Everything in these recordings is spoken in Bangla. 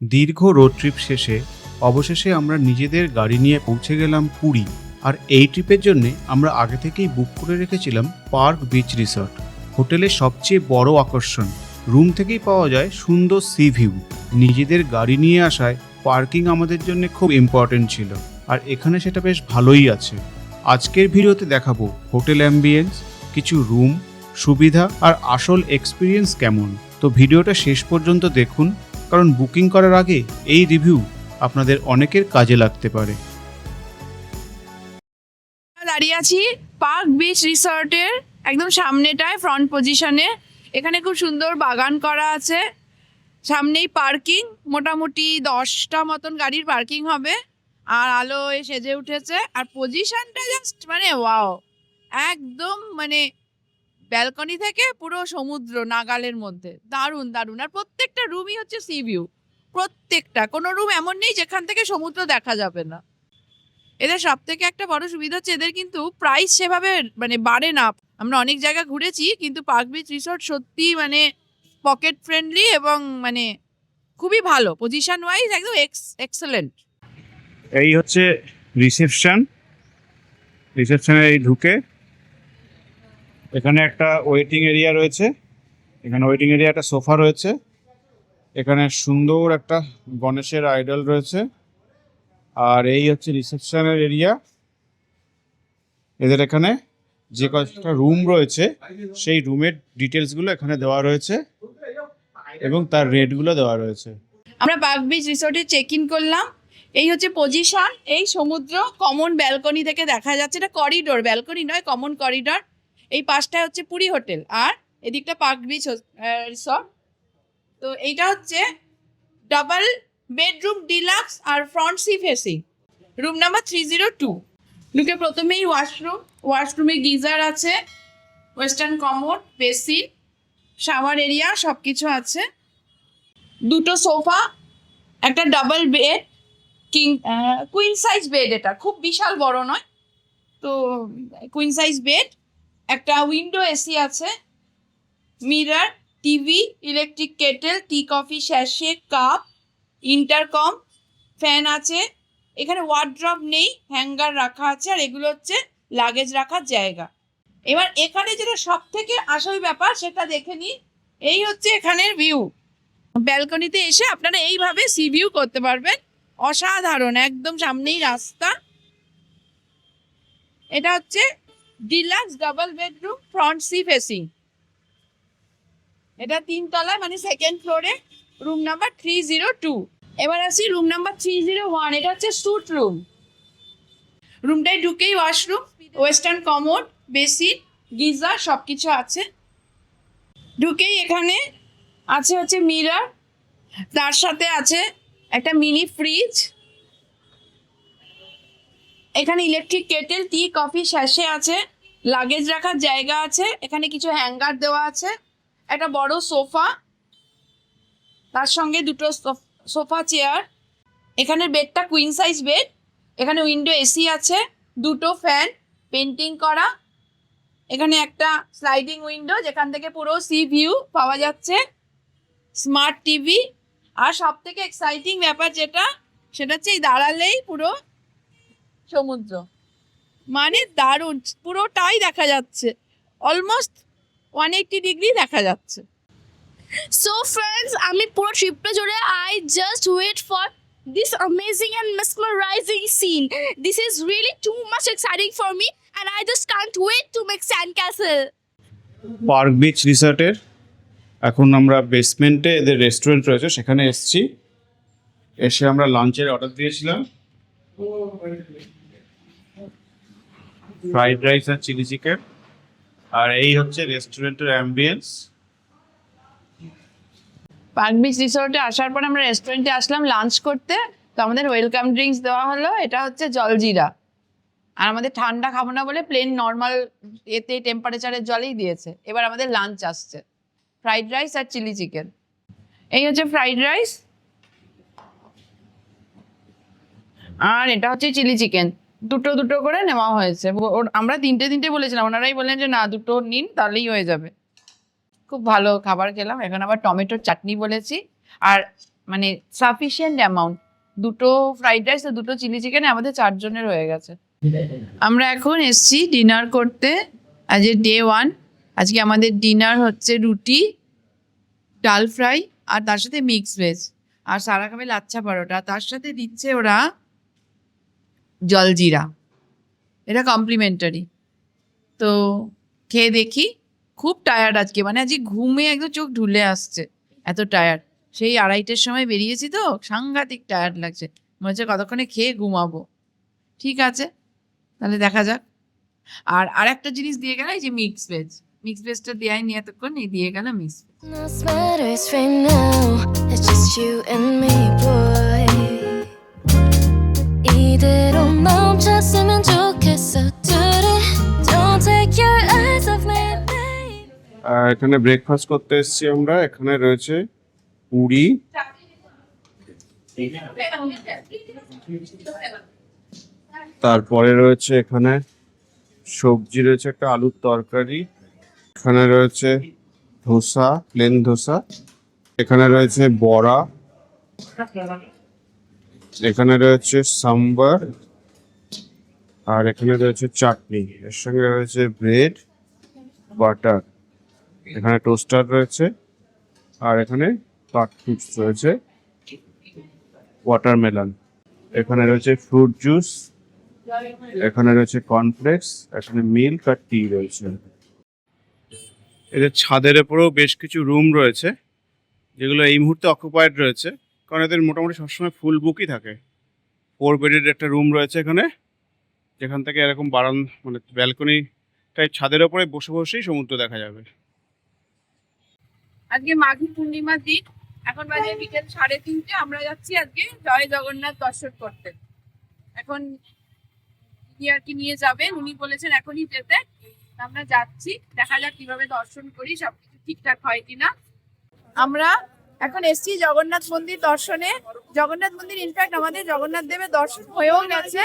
দীর্ঘ রোড ট্রিপ শেষে অবশেষে আমরা নিজেদের গাড়ি নিয়ে পৌঁছে গেলাম পুরী। আর এই ট্রিপের জন্য আমরা আগে থেকেই বুক করে রেখেছিলাম পার্ক বিচ রিসর্ট। হোটেলের সবচেয়ে বড় আকর্ষণ, রুম থেকেই পাওয়া যায় সুন্দর সি ভিউ। নিজেদের গাড়ি নিয়ে আসায় পার্কিং আমাদের জন্য খুব ইম্পর্টেন্ট ছিল, আর এখানে সেটা বেশ ভালোই আছে। আজকের ভিডিওতে দেখাবো হোটেল অ্যাম্বিয়েন্স, কিছু রুম, সুবিধা আর আসল এক্সপিরিয়েন্স কেমন। তো ভিডিওটা শেষ পর্যন্ত দেখুন, কারণ বুকিং করার আগে এই রিভিউ আপনাদের অনেকের কাজে লাগতে পারে। দাঁড়িয়ে আছি পার্ক বিচ রিসর্টের একদম সামনেটায়, ফ্রন্ট পজিশনে। এখানে খুব সুন্দর বাগান করা আছে, সামনেই পার্কিং, মোটামুটি 10টা মতন গাড়ির পার্কিং হবে। আর আলো সেজে উঠেছে, আর পজিশনটা জাস্ট মানে ওয়াও, একদম মানে ব্যালকনি থেকে পুরো সমুদ্র নাগালের মধ্যে, দারুণ দারুণ। আর প্রত্যেকটা রুমই হচ্ছে সি ভিউ, প্রত্যেকটা, কোনো রুম এমন নেই যেখান থেকে সমুদ্র দেখা যাবে না। এদের সব থেকে একটা বড় সুবিধা হচ্ছে এদের কিন্তু প্রাইস সেভাবে মানে বাড়ে না। আমরা অনেক জায়গা ঘুরেছি, কিন্তু পার্ক বিচ রিসর্ট সত্যি মানে পকেট ফ্রেন্ডলি এবং মানে খুবই ভালো, পজিশন ওয়াইজ একদম এক্সেলেন্ট। এই হচ্ছে রিসেপশনে এই ঢুকে এখানে একটা ওয়েটিং এরিয়া রয়েছে। এখানে ওয়েটিং এরিয়া একটা সোফা রয়েছে। এখানে সুন্দর একটা গণেশের আইডল রয়েছে। আর এই হচ্ছে রিসেপশনের এরিয়া। এদের এখানে যে কয়েকটা রুম রয়েছে সেই রুমের ডিটেলসগুলো এখানে দেওয়া রয়েছে এবং তার রেটগুলো দেওয়া রয়েছে। আমরা পার্ক বিচ রিসর্টে চেক ইন করলাম। এই হচ্ছে পজিশন, এই সমুদ্র কমন ব্যালকনি থেকে দেখা যাচ্ছে। এটা করিডোর, ব্যালকনি নয়, কমন করিডোর। এই পাশটা হচ্ছে পুরী হোটেল, আর এদিকটা পার্ক বিচ রিসর্ট। তো এইটা হচ্ছে ডাবল বেডরুম ডিলাক্স আর front sea facing, room number 302। ঢুকে প্রথমেই ওয়াশরুমে গিজার আছে, western commode, basin, shower area সব কিছু আছে। দুটো সোফা, একটা double bed, queen size bed, এটা খুব বিশাল বড় নয়, তো কুইন সাইজ বেড। একটা উইন্ডো এসি আছে, mirror, TV, electric kettle, tea coffee sachet, cup, intercom, fan আছে। এখানে ওয়ার্ড্রপ নেই, হ্যাঙ্গার রাখা আছে, আর এগুলো হচ্ছে লাগেজ রাখার জায়গা। এবার এখানে যেটা সব থেকে আসল ব্যাপার সেটা দেখে নিই। এই হচ্ছে এখানের ভিউ, ব্যালকনিতে এসে আপনারা এইভাবে সি ভিউ করতে পারবেন, অসাধারণ, একদম সামনেই রাস্তা। এটা হচ্ছে deluxe double bedroom front sea facing. এটা 3 তলায়, মানে সেকেন্ড ফ্লোরে, রুম নাম্বার 302। এবার আসি রুম নাম্বার 301। এটা হচ্ছে স্যুট রুম। রুমটায় ঢুকেই washroom, western commode, basin, geyser সব কিছু আছে। ঢুকেই এখানে আছে হচ্ছে মিরর, তার সাথে আছে একটা মিনি ফ্রিজ। এখানে electric kettle, tea coffee sachet আছে, লাগেজ রাখার জায়গা আছে। এখানে কিছু হ্যাঙ্গার দেওয়া আছে, একটা বড় সোফা, তার সঙ্গে দুটো সোফা চেয়ার। এখানে বেডটা কুইন সাইজ বেড। এখানে উইন্ডো এসি আছে, দুটো ফ্যান, পেন্টিং করা। এখানে একটা স্লাইডিং উইন্ডো যেখান থেকে পুরো সি ভিউ পাওয়া যাচ্ছে, স্মার্ট টিভি। আর সব থেকে এক্সাইটিং ব্যাপার যেটা, সেটা হচ্ছে এই দাঁড়ালেই পুরো সমুদ্র, মানে দারুণ, পুরোটাই দেখা যাচ্ছে, অলমোস্ট 180 ডিগ্রি দেখা যাচ্ছে। So friends, আমি পুরো ট্রিপটা জুড়ে I just wait for this amazing and mesmerizing scene. This is really too much exciting for me and I just can't wait to make sandcastle. Park beach রিসর্টের এখন আমরা বেসমেন্টে এদের রেস্টুরেন্ট রয়েছে, সেখানে এসেছি। এসে আমরা লাঞ্চের অর্ডার দিয়েছিলাম, ফ্রাইড রাইস আর চিলি চিকেন। আর এই হচ্ছে রেস্টুরেন্টের অ্যাম্বিয়েন্স। পার্ক বিচ রিসোর্টে আসার পর আমরা রেস্টুরেন্টে আসলাম লাঞ্চ করতে। তো আমাদের ওয়েলকাম ড্রিঙ্কস দেওয়া হলো, এটা হচ্ছে জলজিরা। আর আমাদের ঠান্ডা খাবো না বলে প্লেন নর্মাল এতে টেম্পারেচারের জলেই দিয়েছে। এবার আমাদের লাঞ্চ আসছে, ফ্রাইড রাইস আর চিলি চিকেন। এই হচ্ছে ফ্রাইড রাইস, আর এটা হচ্ছে চিলি চিকেন। দুটো দুটো করে নেওয়া হয়েছে। আমরা তিনটে বলেছিলাম, ওনারাই বললেন যে না, দুটো নিন তাহলেই হয়ে যাবে। খুব ভালো খাবার খেলাম। এখন আবার টমেটোর চাটনি বলেছি। আর মানে সাফিসিয়েন্ট অ্যামাউন্ট। 2টো ফ্রাইড রাইস আর 2টো চিলি চিকেনে আমাদের 4 জনের হয়ে গেছে। আমরা এখন এসছি ডিনার করতে। আজকে ডে 1। আজকে আমাদের ডিনার হচ্ছে রুটি, ডাল ফ্রাই আর তার সাথে মিক্স ভেজ, আর সারা খাবে লাচ্ছা পরোটা, তার সাথে দিচ্ছে ওরা জলজিরা, এটা কমপ্লিমেন্টারি। তো খেয়ে দেখি। খুব টায়ার্ড আজকে, মানে আজকে ঘুমে একদম চোখ ঢুলে আসছে, এত টায়ার্ড। সেই 2:30টার সময় বেরিয়েছি তো, সাংঘাতিক টায়ার্ড লাগছে, মনে হচ্ছে কতক্ষণে খেয়ে ঘুমাবো। ঠিক আছে, তাহলে দেখা যাক। আর আরেকটা জিনিস দিয়ে গেল, এই যে মিক্স ভেজটা দেয়াই নি এতক্ষণ, এই দিয়ে গেল mix veg. Knows matters right now. It's just you and me, boy. 이대로 멈췄으면 좋겠어. 둘이 don't take your eyes off me, babe. এখানে ব্রেকফাস্ট করতে এসেছি আমরা। এখানে রয়েছে পুরি, তারপরে রয়েছে এখানে সবজি, রয়েছে একটা আলুর তরকারি, এখানে রয়েছে ধোসা, প্লেন ধোসা, এখানে রয়েছে বড়া, এখানে রয়েছে সাম্বার, আর এখানে রয়েছে চাটনি, এর সঙ্গে রয়েছে ব্রেড, বাটার, এখানে টোস্টার রয়েছে, আর এখানে কাট ফ্রুটস রয়েছে, ওয়াটারমেলন, এখানে রয়েছে ফ্রুট জুস, এখানে রয়েছে কর্নফ্লেক্স, এখানে মিল্ক আর টি রয়েছে। এদের ছাদের উপরেও বেশ কিছু রুম রয়েছে, যেগুলো এই মুহূর্তে অকুপায়েড রয়েছে, কারণ এদের মোটামুটি সবসময় ফুল বুকই থাকে। 4 বেডের একটা রুম রয়েছে এখানে, যেখান থেকে এরকম মানে ব্যালকনি টাইপ ছাদের উপরে বসে বসেই সমুদ্র দেখা যাবে। আজকে মাঘী পূর্ণিমার দিন, এখন বাজে বিকেল 3:30। আমরা যাচ্ছি আজকে জয় জগন্নাথ দর্শন করতে। এখন উনি আর কি নিয়ে যাবেন, উনি বলেছেন এখনই যেতে। আমরা যাচ্ছি, দেখা যাক কিভাবে দর্শন করি, সবকিছু ঠিকঠাক হয় কিনা। আমরা এখন এসছি জগন্নাথ মন্দির দর্শনে। জগন্নাথ মন্দির ইনফ্যাক্ট আমাদের জগন্নাথ দেবের দর্শন হয়েও গেছে।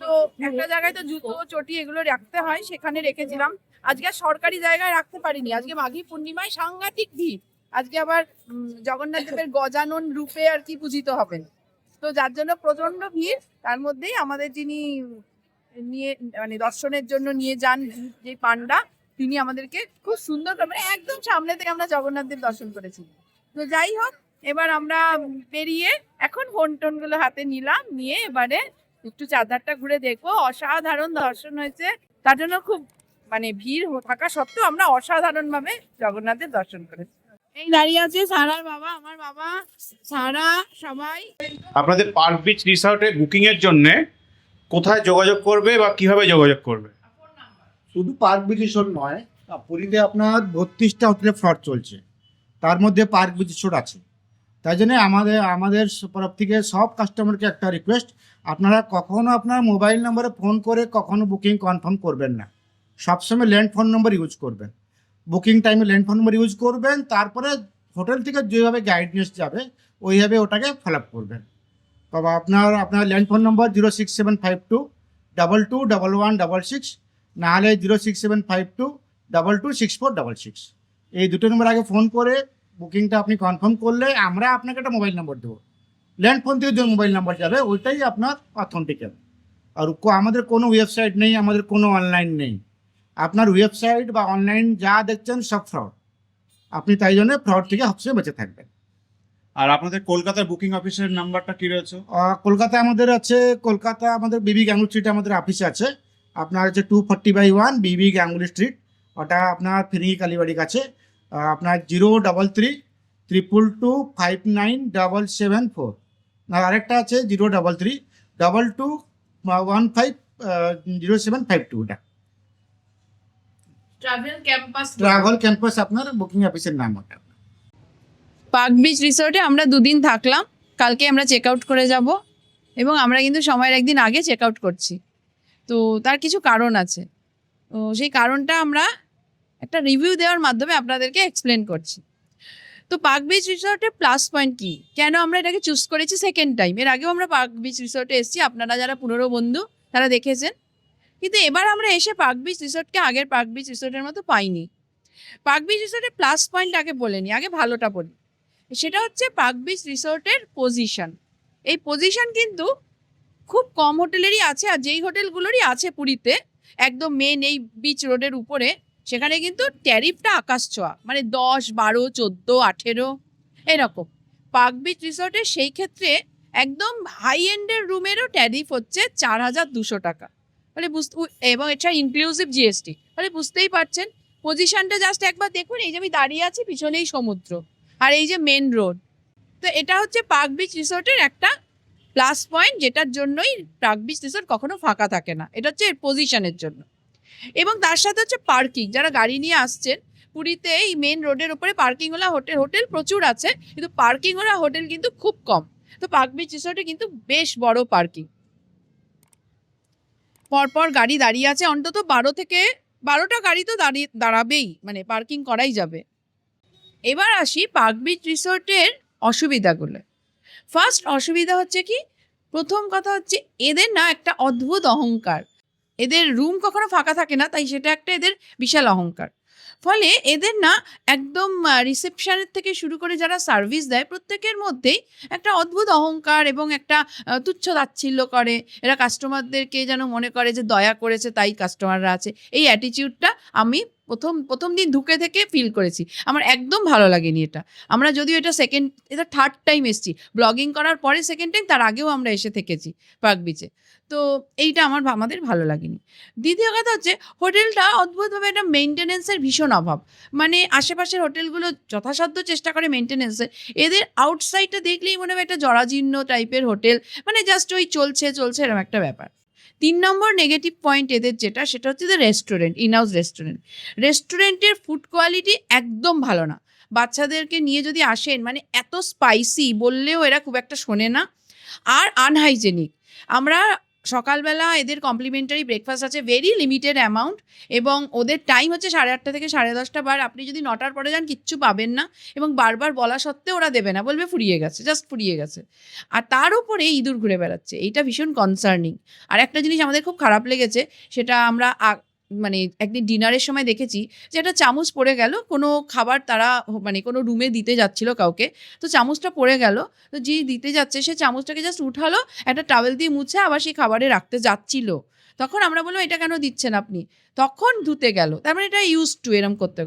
তো একটা জায়গায় তো জুতো চটি এগুলো রাখতে হয়, সেখানে রেখেছিলাম। আজকে আর সরকারি জায়গায় রাখতে পারিনি, আজকে মাঘী পূর্ণিমায় সাংঘাতিক ভিড়। আজকে আবার জগন্নাথ দেবের গজানন রূপে আর কি পূজিত হবেন, তো যার জন্য প্রচন্ড ভিড়। তার মধ্যেই আমাদের যিনি নিয়ে মানে দর্শনের জন্য নিয়ে যান, যে পান্ডা, তিনি আমাদেরকে খুব সুন্দর করে, মানে একদম সামনে থেকে আমরা জগন্নাথ দেব দর্শন করেছি। তো যাই হোক, এবার আমরা বেরিয়ে এখন ফোন টোন গুলো হাতে নিলাম, নিয়ে এবারে একটু চারধারটা ঘুরে দেখবো। অসাধারণ দর্শন হয়েছে, তার জন্য খুব মানে ভিড় থাকা সত্ত্বেও আমরা অসাধারণ ভাবে জগন্নাথের দর্শন করেছি। এই দাঁড়িয়ে আছে সারার বাবা, আমার বাবা সারা, সবাই। আপনাদের পার্ক বিচ রিসর্টে বুকিং এর জন্য কোথায় যোগাযোগ করবে বা কিভাবে যোগাযোগ করবে? শুধু পার্ক বিচ রিসোর্ট নয়, পুরীতে আপনার 32টা হোটেলে ফ্লট চলছে, তার মধ্যে পার্ক বিচ রিসোর্ট আছে। তাই জন্য আমাদের তরফ থেকে সব কাস্টমারকে একটা রিকোয়েস্ট, আপনারা কখনো আপনার মোবাইল নম্বরে ফোন করে কখনো বুকিং কনফার্ম করবেন না, সবসময় ল্যান্ড ফোন নম্বর ইউজ করবেন। বুকিং টাইমে ল্যান্ড ফোন নম্বর ইউজ করবেন, তারপরে হোটেল থেকে যেভাবে গাইডেন্স যাবে ওইভাবে ওটাকে ফলো আপ করবেন। তবে আপনার ল্যান্ড ফোন নম্বর 06752221166, নাহলে 06752226466। এই দুটো নম্বর আগে ফোন করে বুকিংটা আপনি কনফার্ম করলে আমরা আপনাকে একটা মোবাইল নম্বর দেবো। ল্যান্ড ফোন থেকে যে মোবাইল নাম্বার যাবে ওইটাই আপনার অথেন্টিকেট। আর আমাদের কোনো ওয়েবসাইট নেই, আমাদের কোনো অনলাইন নেই। আপনার ওয়েবসাইট বা অনলাইন যা দেখছেন সব ফ্রড, আপনি তাই জন্য ফ্রড থেকে সবসময় বেঁচে থাকবেন। আর আপনাদের কলকাতার বুকিং অফিসের নাম্বারটা কি রয়েছে? কলকাতায় আমাদের আছে, কলকাতা আমাদের বিবি গাঙ্গুলি স্ট্রিটে আমাদের অফিস আছে। আপনার হচ্ছে 240/1 বিবি গাঙ্গুলি স্ট্রিট, ওটা আপনার ফিরিঙ্গি কালীবাড়ির কাছে। আপনার 03322597774। আর আরেকটা আছে 03322150752। ওটা ট্রাভেল ক্যাম্পাস আপনার বুকিং অফিসের নাম। ওটা পার্ক বিচ রিসোর্টে আমরা 2 দিন থাকলাম, কালকে আমরা চেক আউট করে যাব, এবং আমরা কিন্তু সময়ের একদিন আগে চেক আউট করছি। তো তার কিছু কারণ আছে, তো সেই কারণটা আমরা একটা রিভিউ দেওয়ার মাধ্যমে আপনাদেরকে এক্সপ্লেন করছি। তো পার্ক বিচ রিসোর্টের প্লাস পয়েন্ট কী, কেন আমরা এটাকে চুজ করেছি সেকেন্ড টাইম। এর আগেও আমরা পার্ক বিচ রিসোর্টে এসেছি, আপনারা যারা পুরনো বন্ধু তারা দেখেছেন, কিন্তু এবার আমরা এসে পার্ক বিচ রিসোর্টকে আগের পার্ক বিচ রিসোর্টের মতো পাইনি। পার্ক বিচ রিসোর্টের প্লাস পয়েন্ট আগে বলে নিই, আগে ভালোটা বলি। সেটা হচ্ছে পার্ক বিচ রিসোর্টের পজিশন। এই পজিশন কিন্তু খুব কম হোটেলেরই আছে, আর যেই হোটেলগুলোরই আছে পুরীতে একদম মেন এই বিচ রোডের উপরে, সেখানে কিন্তু ট্যারিফটা আকাশ ছোঁয়া, মানে 10, 12, 14, 18 এরকম। পার্ক বিচ রিসোর্টের সেই ক্ষেত্রে একদম হাই এন্ডের রুমেরও ট্যারিফ হচ্ছে 4,200 টাকা, মানে এবং এটা ইনক্লুসিভ জিএসটি। মানে বুঝতেই পারছেন পজিশনটা, জাস্ট একবার দেখুন, এই যে আমি দাঁড়িয়ে আছি পিছনেই সমুদ্র আর এই যে মেন রোড। তো এটা হচ্ছে পার্ক বিচ রিসোর্টের একটা প্লাস পয়েন্ট, যেটার জন্যই পার্ক বিচ রিসোর্ট কখনো ফাঁকা থাকে না, এটা হচ্ছে এর পজিশনের জন্য। এবং তার সাথে হচ্ছে পার্কিং, যারা গাড়ি নিয়ে আসছেন পুরীতে এই মেন রোডের উপরে পার্কিংওয়ালা হোটেল প্রচুর আছে, কিন্তু পার্কিংওয়ালা হোটেল কিন্তু খুব কম। তো পার্ক বিচ রিসোর্টে কিন্তু বেশ বড় পার্কিং, পরপর গাড়ি দাঁড়িয়ে আছে, অন্তত 12টা গাড়ি তো দাঁড়াবেই, মানে পার্কিং করাই যাবে। এবার আসি পার্ক বিচ রিসোর্টের অসুবিধাগুলো। ফার্স্ট অসুবিধা হচ্ছে কি, প্রথম কথা হচ্ছে এদের না একটা অদ্ভুত অহংকার, এদের রুম কখনো ফাঁকা থাকে না, তাই সেটা একটা এদের বিশাল অহংকার। ফলে এদের না একদম রিসেপশনের থেকে শুরু করে যারা সার্ভিস দেয় প্রত্যেকের মধ্যেই একটা অদ্ভুত অহংকার এবং একটা তুচ্ছ তাচ্ছিল্য করে। এরা কাস্টমারদেরকে যেন মনে করে যে দয়া করেছে তাই কাস্টমাররা আছে, এই অ্যাটিটিউডটা আমি প্রথম দিন ঢুকে থেকে ফিল করেছি। আমার একদম ভালো লাগেনি এটা। আমরা যদিও এটা থার্ড টাইম এসেছি, ব্লগিং করার পরে সেকেন্ড টাইম, তার আগেও আমরা এসে থেকেছি পার্ক বিচে। তো এইটা আমাদের ভালো লাগেনি। দ্বিতীয় কথা হচ্ছে হোটেলটা অদ্ভুতভাবে একটা মেনটেনেন্সের ভীষণ অভাব, মানে আশেপাশের হোটেলগুলো যথাসাধ্য চেষ্টা করে মেনটেনেন্সের, এদের আউটসাইডটা দেখলেই মনে হয় একটা জরাজীর্ণ টাইপের হোটেল, মানে জাস্ট ওই চলছে এরকম একটা ব্যাপার। 3 নম্বর নেগেটিভ পয়েন্ট এদের সেটা হচ্ছে যে রেস্টুরেন্ট, ইনহাউস রেস্টুরেন্টের ফুড কোয়ালিটি একদম ভালো না। বাচ্চাদেরকে নিয়ে যদি আসেন, মানে এত স্পাইসি বললেও এরা খুব একটা শোনে না, আর আনহাইজেনিক। আমরা সকালবেলা এদের কমপ্লিমেন্টারি ব্রেকফাস্ট আছে, ভেরি লিমিটেড অ্যামাউন্ট, এবং ওদের টাইম হচ্ছে 8:30 থেকে 10:30, বার আপনি যদি 9টার পরে যান কিচ্ছু পাবেন না, এবং বারবার বলা সত্ত্বেও ওরা দেবে না, বলবে ফুরিয়ে গেছে, জাস্ট ফুরিয়ে গেছে। আর তার উপরে ইঁদুর ঘুরে বেড়াচ্ছে, এইটা ভীষণ কনসার্নিং। আর একটা জিনিস আমাদের খুব খারাপ লেগেছে, সেটা আমরা মানে একদিন ডিনারের সময় দেখেছি যে একটা চামচ পড়ে গেল, কোনো খাবার তারা মানে কোনো রুমে দিতে যাচ্ছিল কাউকে, তো চামচটা পড়ে গেল, তো যে দিতে যাচ্ছে সে চামচটাকে জাস্ট উঠালো, একটা টাওয়েল দিয়ে মুছে আবার সেই খাবারে রাখতে যাচ্ছিল। তখন আমরা বললাম এটা কেন দিচ্ছেন আপনি, তখন ধুতে গেল, তার মানে এটা ইউজ টু এরম করতে।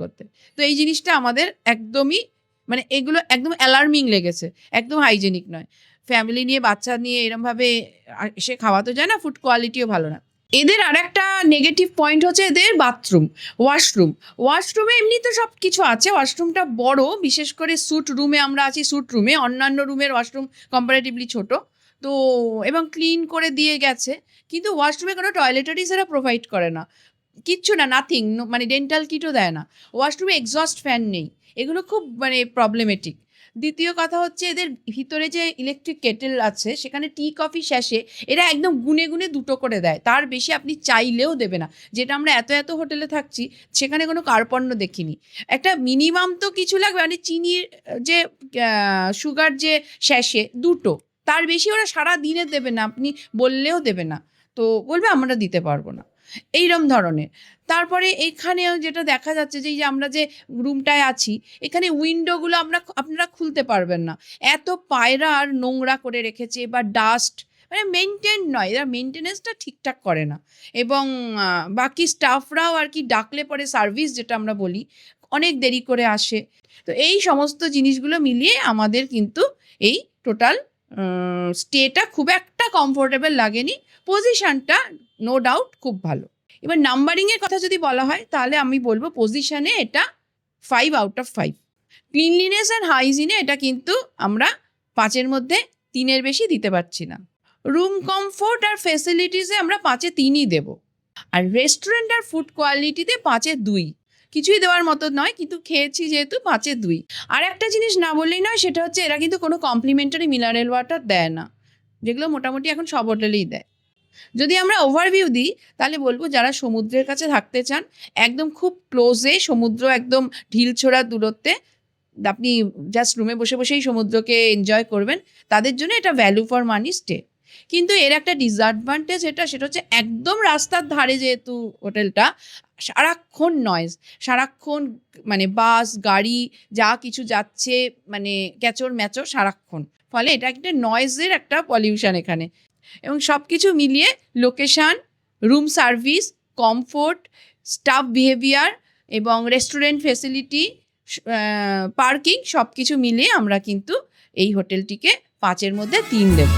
তো এই জিনিসটা আমাদের একদমই, মানে এগুলো একদম অ্যালার্মিং লেগেছে, একদম হাইজেনিক নয়। ফ্যামিলি নিয়ে বাচ্চা নিয়ে এরমভাবে এসে খাওয়া তো যায় না, ফুড কোয়ালিটিও ভালো না। এদের আর একটা নেগেটিভ পয়েন্ট হচ্ছে এদের ওয়াশরুমে এমনি তো সব কিছু আছে, ওয়াশরুমটা বড়, বিশেষ করে স্যুট রুমে আমরা আছি, স্যুট রুমে, অন্যান্য রুমের ওয়াশরুম কম্পারেটিভলি ছোট তো, এবং ক্লিন করে দিয়ে গেছে, কিন্তু ওয়াশরুমে কোনো টয়লেটারিজ এরা প্রোভাইড করে না, কিচ্ছু না, নাথিং, মানে ডেন্টাল কিটও দেয় না। ওয়াশরুমে এক্সস্ট ফ্যান নেই, এগুলো খুব মানে প্রবলেমেটিক। দ্বিতীয় কথা হচ্ছে এদের ভিতরে যে ইলেকট্রিক কেটেল আছে সেখানে টি কফি শেষে এরা একদম গুনে 2 করে দেয়, তার বেশি আপনি চাইলেও দেবে না, যেটা আমরা এত হোটেলে থাকছি সেখানে কোনো কার্পণ্য দেখিনি। একটা মিনিমাম তো কিছু লাগবে, মানে চিনির যে সুগার যে শেষে 2, তার বেশি ওরা সারা দিনে দেবে না, আপনি বললেও দেবে না, তো বলবে আমরা দিতে পারবো না, এইরকম ধরনের। তারপরে এখানেও যেটা দেখা যাচ্ছে যে আমরা যে রুমটায় আছি এখানে উইন্ডোগুলো আপনারা খুলতে পারবেন না, এত পায়রা আর নোংরা করে রেখেছে, বা ডাস্ট, মানে মেনটেন নয়, এরা মেনটেনেন্সটা ঠিকঠাক করে না। এবং বাকি স্টাফরাও আর কি ডাকলে পরে সার্ভিস যেটা আমরা বলি অনেক দেরি করে আসে। তো এই সমস্ত জিনিসগুলো মিলিয়ে আমাদের কিন্তু এই টোটাল স্টেটা খুব একটা কমফোর্টেবল লাগেনি। পজিশনটা নো ডাউট খুব ভালো। এবার নাম্বারিংয়ের কথা যদি বলা হয় তাহলে আমি বলবো পজিশনে এটা 5 আউট অফ 5। ক্লিনলিনেস অ্যান্ড হাইজিনে এটা কিন্তু আমরা 5-এর মধ্যে 3-এর বেশি দিতে পারছি না। রুম কমফোর্ট আর ফেসিলিটিসে আমরা 5-এ 3ই দেবো, আর রেস্টুরেন্ট আর ফুড কোয়ালিটিতে 5-এ 2, কিছুই দেওয়ার মতো নয়, কিন্তু খেয়েছি যেহেতু 5-এ 2। আর একটা জিনিস না বললেই নয়, সেটা হচ্ছে এরা কিন্তু কোনো কমপ্লিমেন্টারি মিনারেল ওয়াটার দেয় না, যেগুলো মোটামুটি এখন সব হোটেলেই দেয়। যদি আমরা ওভারভিউ দিই তাহলে বলবো যারা সমুদ্রের কাছে থাকতে চান, একদম খুব ক্লোজে সমুদ্র, একদম ঢিলছোড়া দূরত্বে, আপনি জাস্ট রুমে বসেই সমুদ্রকে এনজয় করবেন, তাদের জন্য এটা ভ্যালু ফর মানি স্টে। কিন্তু এর একটা ডিসঅ্যাডভান্টেজ সেটা হচ্ছে একদম রাস্তার ধারে যেহেতু হোটেলটা, সারাক্ষণ নয়েজ, সারাক্ষণ মানে বাস গাড়ি যা কিছু যাচ্ছে, মানে ক্যাচর ম্যাচর সারাক্ষণ, ফলে এটা একটা নয়েজের একটা পলিউশন এখানে। এবং সব কিছু মিলিয়ে location, room service, comfort, staff behaviour এবং রেস্টুরেন্ট ফেসিলিটি, পার্কিং সব কিছু মিলিয়ে আমরা কিন্তু এই হোটেলটিকে 5-এর মধ্যে 3 দেব।